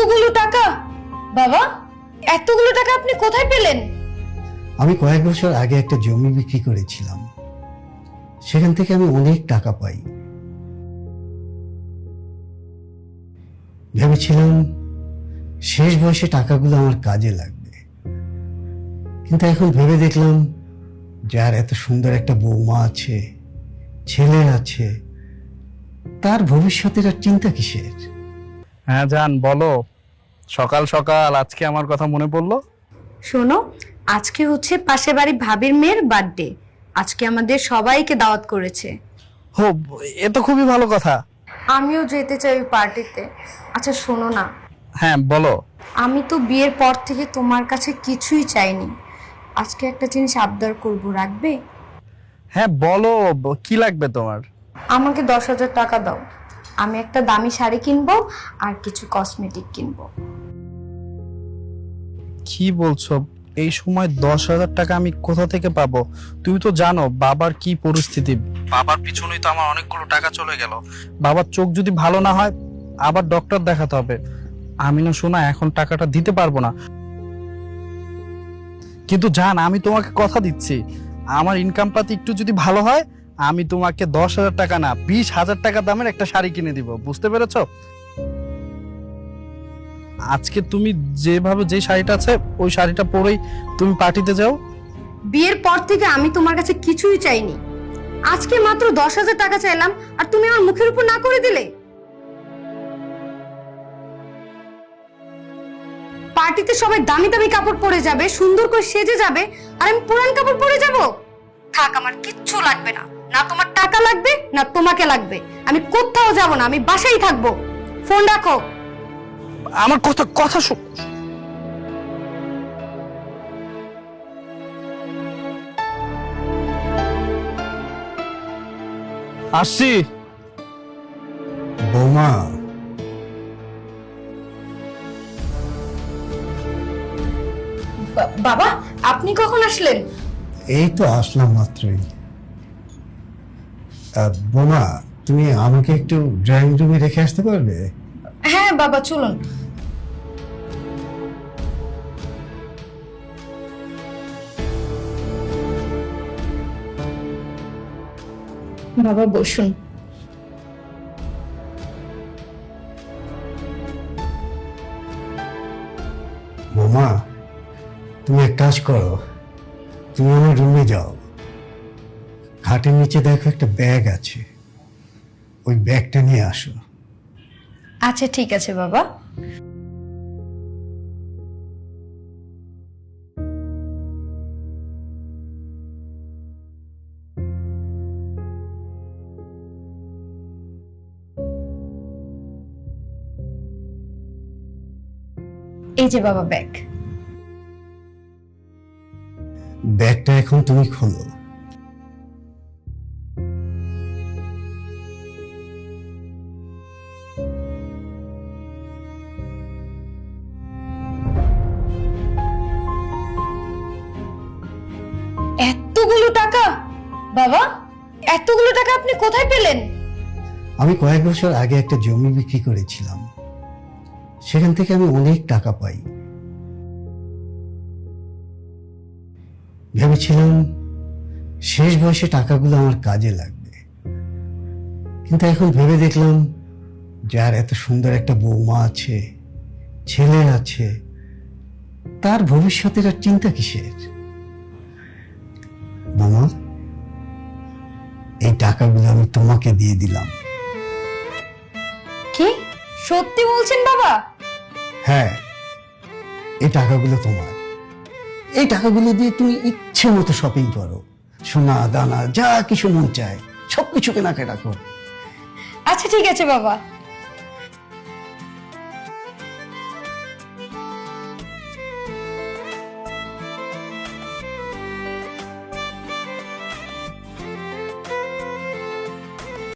এতগুলো টাকা? বাবা, এতগুলো টাকা আপনি কোথায় পেলেন? আমি কয়েক বছর আগে একটা জমি বিক্রি করেছিলাম, সেখান থেকে আমি অনেক টাকা পাই। ভেবেছিলাম শেষ বয়সে টাকাগুলো আমার কাজে লাগবে, কিন্তু এখন ভেবে দেখলাম যার এত সুন্দর একটা বৌমা আছে, ছেলে আছে, তার ভবিষ্যতের আর চিন্তা কিসের? হ্যাঁ জান, বলো। সকাল সকাল আজকে আমার কথা মনে পড়লো। শোনো, আজকে হচ্ছে পাশের বাড়ি ভাবির মেয়ের বার্থডে। আজকে আমাদের সবাইকে দাওয়াত করেছে। হো, এ তো খুবই ভালো কথা। আমিও যেতে চাই ওই পার্টিতে। আচ্ছা শোনো না, হ্যাঁ বলো। আমি তো বিয়ের পর থেকে তোমার কাছে কিছুই চাইনি। আজকে একটা জিনিস আবদার করব, রাখবে? হ্যাঁ বলো, কি লাগবে তোমার? আমাকে 10,000 টাকা দাও। আমি একটা দামি শাড়ি কিনবো আর কিছু কসমেটিক কিনবো। কি বলছো? এই সময় 10,000 টাকা আমি কোথা থেকে পাবো? তুমি তো জানো বাবার কি পরিস্থিতি। বাবার পিছনেই তো আমার অনেকগুলো টাকা চলে গেল। বাবার চোখ যদি ভালো না হয় আবার ডক্টর দেখাতে হবে। আমি না শোনা এখন টাকাটা দিতে পারবো না। কিন্তু জান, আমি তোমাকে কথা দিচ্ছি, আমার ইনকাম পাতি একটু যদি ভালো হয় আমি তোমাকে 10,000 টাকা না 20,000 টাকা দামের একটা শাড়ি কিনে দিব। বুঝতে পেরেছো? আজকে তুমি যেভাবে যে শাড়িটা আছে ওই শাড়িটা পরেই তুমি পার্টিতে যাও। বিয়ের পর থেকে আমি তোমার কাছে কিছুই চাইনি। আজকে মাত্র 10,000 টাকা চাইলাম আর তুমি আমার মুখের উপর না করে দিলে। পার্টিতে সবাই দামি দামি কাপড় পরে যাবে, সুন্দর করে সেজে যাবে, আর আমি পুরান কাপড় পরে যাব? থাক, আমার কিচ্ছু লাগবে না। না তোমার টাকা লাগবে না তোমাকে লাগবে। আমি কোথাও যাব না, আমি বাসায় থাকবো। ফোন রাখো। আমার কথা কথা শোন। আসছি। বৌমা, বাবা, আপনি কখন আসলেন? এই তো আসলাম মাত্রই। বৌমা, তুমি আমাকে একটু ড্রয়িং রুমে রেখে আসতে পারবে? হ্যাঁ বাবা, চলুন। বাবা বসুন। বৌমা, তুমি এক কাজ করো, তুমি আমার রুমে যাও। খাটের নিচে দেখো একটা ব্যাগ আছে, ওই ব্যাগটা নিয়ে আসো। আচ্ছা ঠিক আছে বাবা। এই যে বাবা ব্যাগ। ব্যাগটা এখন তুমি খোলো। এতগুলো টাকা? বাবা, এতগুলো টাকা আপনি কোথায় পেলেন? আমি কয়েক বছর আগে একটা জমি বিক্রি করেছিলাম, সেখান থেকে আমি অনেক টাকা পাই। ভেবেছিলাম শেষ বয়সে টাকাগুলো আমার কাজে লাগবে, কিন্তু এখন ভেবে দেখলাম যার এত সুন্দর একটা বৌমা আছে, ছেলে আছে, তার ভবিষ্যতের আর চিন্তা কিসের? মামা, এই টাকাগুলো আমি তোমাকে দিয়ে দিলাম। কি সত্যি বলছেন বাবা? হ্যাঁ, এই টাকাগুলো তোমার। এই টাকাগুলো দিয়ে তুমি ইচ্ছে মতো শপিং করো, সোনা দানা যা কিছু মন চায় সবকিছু কেনাকাটা করো। আচ্ছা ঠিক আছে বাবা।